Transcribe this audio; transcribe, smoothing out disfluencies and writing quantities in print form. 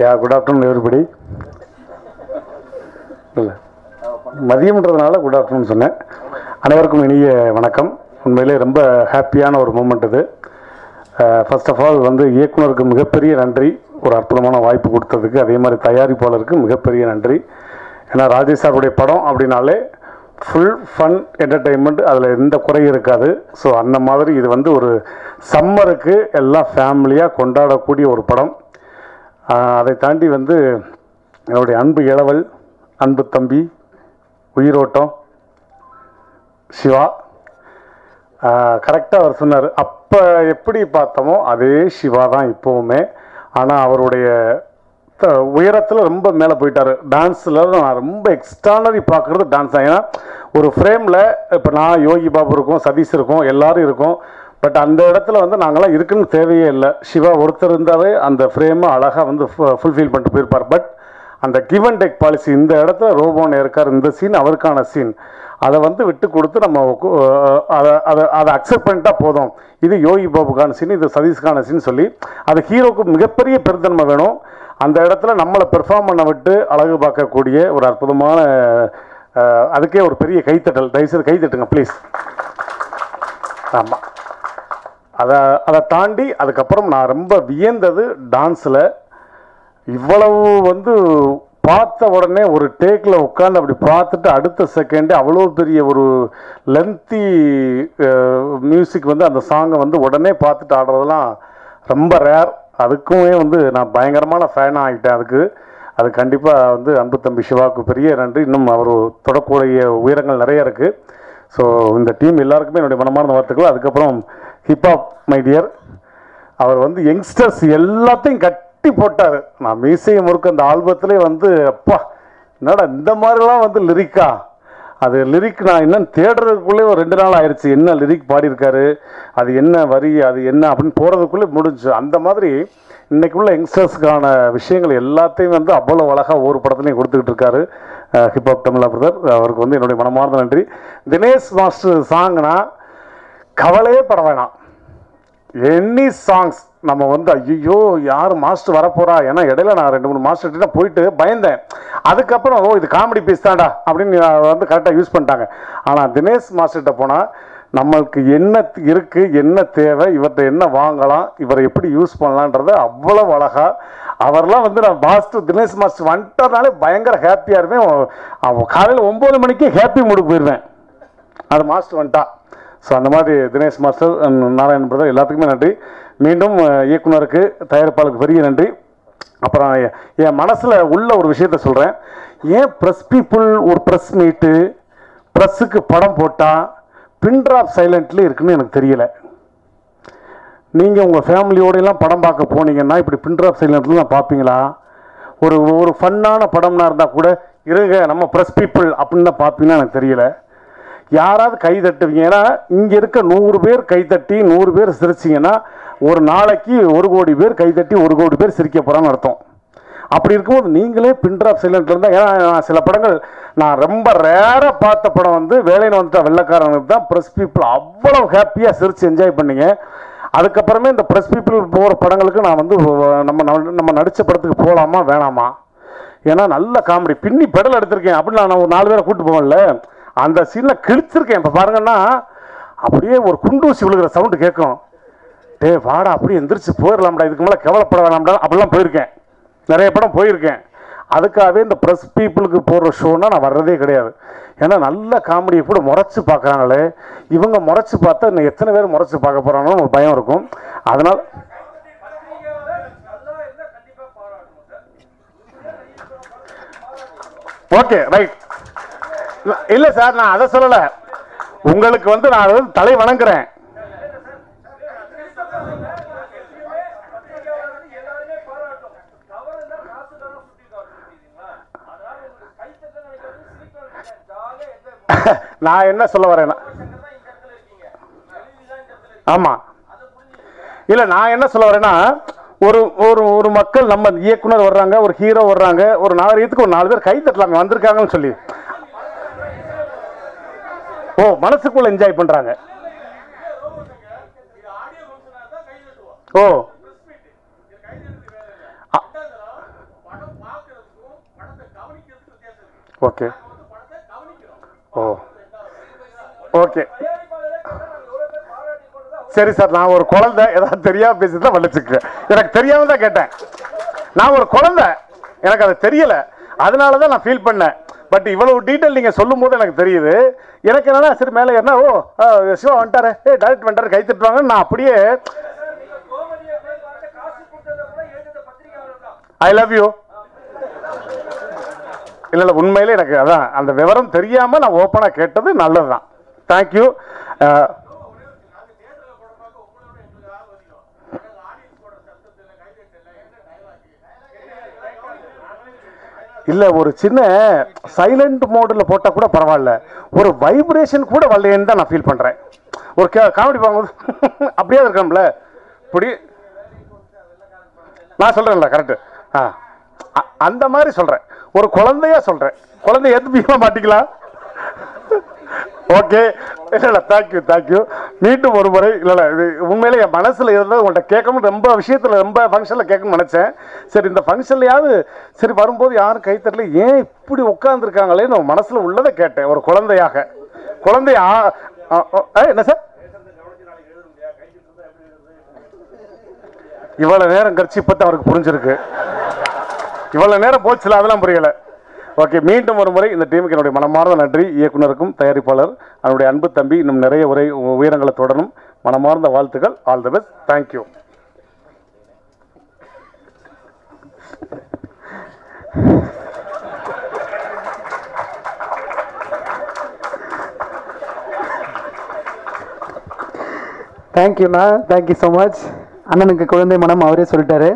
யா good afternoon everybody. இல்லை மதியம்ன்றதுனால good afternoon சொன்னேன். அனைவருக்கும் இனிய வணக்கம். உண்மையிலே ரொம்ப ஹாப்பியான ஒரு மூமெண்ட் இது. ஃபர்ஸ்ட் ஆஃப் ஆல் வந்து இயக்குனருக்கு மிகப்பெரிய நன்றி, ஒரு அற்புதமான வாய்ப்பு கொடுத்ததுக்கு. அதே மாதிரி தயாரிப்பாளருக்கு மிகப்பெரிய நன்றி. ஏன்னா ராஜேஷ் சாருடைய படம் அப்படின்னாலே ஃபுல் ஃபன் என்டர்டெயின்மெண்ட், அதில் எந்த குறையும் இருக்காது. ஸோ அந்த மாதிரி இது வந்து ஒரு சம்மருக்கு எல்லாம் ஃபேமிலியாக கொண்டாடக்கூடிய ஒரு படம். அதை தாண்டி வந்து என்னுடைய அன்பு இளவல், அன்பு தம்பி, உயிரோட்டம் சிவா கரெக்டாக அவர் சொன்னார். அப்போ எப்படி பார்த்தோமோ அதே சிவா தான் இப்போவுமே. ஆனால் அவருடைய உயரத்தில் ரொம்ப மேலே போயிட்டார். டான்ஸில் நான் ரொம்ப எக்ஸ்ட்ரானரி பார்க்குறது டான்ஸ் தான். ஏன்னா ஒரு ஃப்ரேமில் இப்போ நான், யோகி பாபு இருக்கும், சதீஷ் இருக்கும், எல்லோரும் இருக்கும். பட் அந்த இடத்துல வந்து நாங்களாம் இருக்குன்னு தேவையே இல்லை. சிவா ஒருத்தர் இருந்தாவே அந்த ஃப்ரேமை அழகாக வந்து ஃபுல்ஃபில் பண்ணிட்டு போயிருப்பார். பட் அந்த கிவ் அண்ட் டேக் பாலிசி, இந்த இடத்துல ரோபோன்னு இருக்கார், இந்த சீன் அவருக்கான சீன், அதை வந்து விட்டு கொடுத்து நம்ம அதை அக்செப்ட் பண்ணிட்டா போதும். இது யோகி பாபுக்கான சீன், இது சதீஷ்கான சீன் சொல்லி அது ஹீரோக்கு மிகப்பெரிய பெருந்தன்மை வேணும். அந்த இடத்துல நம்மளை பெர்ஃபார்ம் பண்ண விட்டு அழகு பார்க்கக்கூடிய ஒரு அற்புதமான, அதுக்கே ஒரு பெரிய கைத்தட்டல். தயவுசெய்து கைத்தட்டுங்க ப்ளீஸ். ஆமாம், அதை தாண்டி அதுக்கப்புறம் நான் ரொம்ப வியந்தது டான்ஸில். இவ்வளவு வந்து பார்த்த உடனே ஒரு டேக்கில் உட்காந்து அப்படி பார்த்துட்டு அடுத்த செகண்டே அவ்வளோ பெரிய ஒரு லென்த்தி மியூசிக் வந்து அந்த சாங்கை வந்து உடனே பார்த்துட்டு ஆடுறதெல்லாம் ரொம்ப ரேர். அதுக்குமே வந்து நான் பயங்கரமான ஃபேனாக ஆகிட்டேன். அது கண்டிப்பாக வந்து அன்பு தம்பி சிவாவுக்கு பெரிய நன்றி. இன்னும் அவர் தொடக்கூடிய உயரங்கள் நிறைய இருக்குது. ஸோ இந்த டீம் எல்லாருக்குமே என்னுடைய மனமார்ந்த வாழ்த்துக்கள். அதுக்கப்புறம் ஹிப்ஹாப் மை டியர், அவர் வந்து யங்ஸ்டர்ஸ் எல்லாத்தையும் கட்டி போட்டார். நான் மீசையை முறுக்க அந்த ஆல்பத்திலே வந்து அப்பா என்னடா இந்த மாதிரிலாம் வந்து லிரிக்கா, அது லிரிக் நான் என்னன்னு தேடுறதுக்குள்ளே ஒரு 2 நாள் ஆயிடுச்சு. என்ன லிரிக் பாடியிருக்காரு, அது என்ன வரி, அது என்ன அப்படின்னு போகிறதுக்குள்ளே முடிஞ்சு. அந்த மாதிரி இன்றைக்குள்ள யங்ஸ்டர்ஸுக்கான விஷயங்கள் எல்லாத்தையும் வந்து அவ்வளோ அழகாக ஒவ்வொரு படத்துலையும் கொடுத்துக்கிட்டு இருக்காரு ஹிப்ஹாப் தமிழா பிரதர். அவருக்கு வந்து என்னுடைய மனமார்ந்த நன்றி. தினேஷ் மாஸ்டர் சாங்னா கவலையே பட வேணாம். எனி சாங்ஸ் நம்ம வந்து ஐயோ யார் மாஸ்டர் வரப்போறா, ஏன்னா இடையில நான் 2-3 மாஸ்டர்கிட்ட போயிட்டு பயந்தேன். அதுக்கப்புறம் ஓ இது காமெடி பீஸ் தான்டா அப்படின்னு வந்து கரெக்டாக யூஸ் பண்ணிட்டாங்க. ஆனால் தினேஷ் மாஸ்டர்கிட்ட போனால் நம்மளுக்கு என்ன இருக்குது, என்ன தேவை, இவர்கிட்ட என்ன வாங்கலாம், இவரை எப்படி யூஸ் பண்ணலான்றத அவ்வளோ அழகாக அவர்லாம் வந்து நான் தினேஷ் மாஸ்டர் வந்துட்டனாலே பயங்கர ஹாப்பியாக இருப்பேன். அவன் காலையில் 9 மணிக்கே ஹாப்பி மூடுக்கு போயிடுவேன், அது மாஸ்டர் வந்துட்டா. ஸோ அந்த மாதிரி தினேஷ் மாஸ்டர், நாராயண் பிரதர் எல்லாத்துக்குமே நன்றி. மீண்டும் இயக்குனருக்கு, தயாரிப்பாளருக்கு பெரிய நன்றி. அப்புறம் என் மனசில் உள்ள ஒரு விஷயத்த சொல்கிறேன். ஏன் ப்ரெஸ் பீப்புள் ஒரு ப்ரெஸ் மீட்டு, ப்ரெஸ்ஸுக்கு படம் போட்டால் பின் ட்ராப் சைலண்ட்லேயே இருக்குன்னு எனக்கு தெரியலை. நீங்கள் உங்கள் ஃபேமிலியோடையெல்லாம் படம் பார்க்க போனீங்கன்னா இப்படி பின் ட்ராப் சைலண்ட்லாம் பார்ப்பீங்களா? ஒரு ஃபன்னான படம்னா இருந்தால் கூட இருங்க நம்ம ப்ரெஸ் பீப்புள் அப்படின்னு தான் பார்ப்பீங்கன்னா எனக்கு தெரியல. யாராவது கை தட்டுவீங்க. ஏன்னா இங்கே இருக்க 100 பேர் கைத்தட்டி 100 பேர் சிரிச்சிங்கன்னா ஒரு நாளைக்கு 1 கோடி பேர் கைத்தட்டி 1 கோடி பேர் சிரிக்க போகிறான்னு அர்த்தம். அப்படி இருக்கும்போது நீங்களே பின் ட்ராப் சைலண்ட்ல இருந்தால், ஏன்னா சில படங்கள் நான் ரொம்ப ரேராக பார்த்த படம் வந்து வேலைன்னு வந்துட்டா வெள்ளைக்காரனுக்கு தான் ப்ரெஸ் பீப்புள் அவ்வளோ ஹாப்பியாக சிரித்து என்ஜாய் பண்ணிங்க. அதுக்கப்புறமே இந்த ப்ரெஸ் பீப்புள் போகிற படங்களுக்கு நான் வந்து நம்ம நடித்த படத்துக்கு போகலாமா வேணாமா, ஏன்னா நல்ல காமெடி பின்னி பெடல் எடுத்திருக்கேன் அப்படின்னு நான் ஒரு 4 பேரை கூப்பிட்டு போவேன்ல, அந்த சீனில் கிழிச்சிருக்கேன். இப்போ பாருங்கன்னா அப்படியே ஒரு குண்டூசி விழுகிற சவுண்டு கேட்கும். டே வாடா அப்படியே எந்திரிச்சு போயிடலாம்டா, இதுக்கு மேலே கவலைப்பட வேணாம்டா அப்படிலாம் போயிருக்கேன். நிறைய படம் போயிருக்கேன். அதுக்காகவே இந்த ப்ரெஸ் பீப்புளுக்கு போடுற ஷோனால் நான் வர்றதே கிடையாது. ஏன்னா நல்ல காமெடியை கூட முறைச்சி பார்க்குறாங்களே, இவங்க முறைச்சி பார்த்தா இன்னும் எத்தனை பேர் முறைச்சி பார்க்க போகிறாங்கன்னு ஒரு பயம் இருக்கும். அதனால் ஓகே ரைட். இல்லை சார், நான் அதை சொல்லலை. உங்களுக்கு வந்து நான் வந்து தலை வணங்குறேன். நான் என்ன சொல்ல வரேன்னா, ஆமா இல்லை நான் என்ன சொல்ல வரேன்னா, ஒரு மக்கள் நம்ம இயக்குனர் வர்றாங்க, ஒரு ஹீரோ வர்றாங்க, ஒரு நாகரீகத்துக்கு ஒரு 4 பேர் கை தட்டலாங்க வந்திருக்காங்கன்னு சொல்லி மனசுக்குள்ள என்ஜாய் பண்றாங்க. ஓ ஓகே ஓ ஓகே சரி சார், நான் ஒரு குழந்தை, ஏதாவது தெரியாம பேசிதான் மன்னிச்சுக்கிறேன். எனக்கு தெரியாம தான் கேட்டேன். நான் ஒரு குழந்தை, எனக்கு அது தெரியல, அதனால தான் நான் ஃபீல் பண்ணேன். பட் இவ்வளவு டீட்டெயில் நீங்கள் சொல்லும் போது எனக்கு தெரியுது. எனக்கு என்னன்னா சரி மேலே ஏறினா ஓ சிவா வந்துட்டாரு, டைரக்ட் வந்துட்டாரு, கை தட்டுவாங்க. நான் அப்படியே ஐ லவ் யூ. இல்லை இல்லை, உண்மையிலே எனக்கு அதான் அந்த விவரம் தெரியாமல் நான் ஓப்பனாக கேட்டது நல்லது தான். தேங்க்யூ. இல்லை, ஒரு சின்ன சைலண்ட் மோடில் போட்டால் கூட பரவாயில்ல, ஒரு வைப்ரேஷன் கூட வரலையேன்னு தான் நான் ஃபீல் பண்ணுறேன். ஒரு காமெடி பார்க்கும்போது அப்படியே இருக்கணும்ல, இப்படி நான் சொல்கிறேன்ல கரெக்டு. அந்த மாதிரி சொல்கிறேன், ஒரு குழந்தையா சொல்கிறேன். குழந்தைய ஏற்றுப்பீங்களா மாட்டிக்கலாம்? ஓகே, இல்லை தேங்க்யூ தேங்க்யூ. மீண்டும் ஒரு முறை இல்லை இது உண்மையிலே என் மனசில் இருந்தால் உங்கள்கிட்ட கேட்கணும், ரொம்ப விஷயத்தில் ரொம்ப ஃபங்க்ஷனில் கேட்கணும்னு நினச்சேன். சரி இந்த ஃபங்க்ஷன்லையாவது சரி வரும்போது யாரும் கை தரல, ஏன் இப்படி உட்காந்துருக்காங்களேன்னு நான் மனசில் உள்ளதை கேட்டேன் ஒரு குழந்தையாக. குழந்தையா என்ன சார் இவ்வளோ நேரம் கழிச்சு இப்போ தான் அவருக்கு புரிஞ்சிருக்கு. இவ்வளோ நேரம் போச்சுல, அதெல்லாம் புரியலை. ஓகே, மீண்டும் ஒரு முறை இந்த டீமுக்கு என்னுடைய மனமார்ந்த நன்றி. இயக்குனருக்கும் தயாரிப்பாளர் அவனுடைய அன்பு தம்பி இன்னும் நிறைய உயரங்களை தொடரும். மனமார்ந்த வாழ்த்துக்கள். All the best. தேங்க்யூ. தேங்க்யூண்ணா, தேங்க்யூ ஸோ மச். அண்ணனுக்கு குழந்தை மனம் அவரே சொல்லிட்டாரு.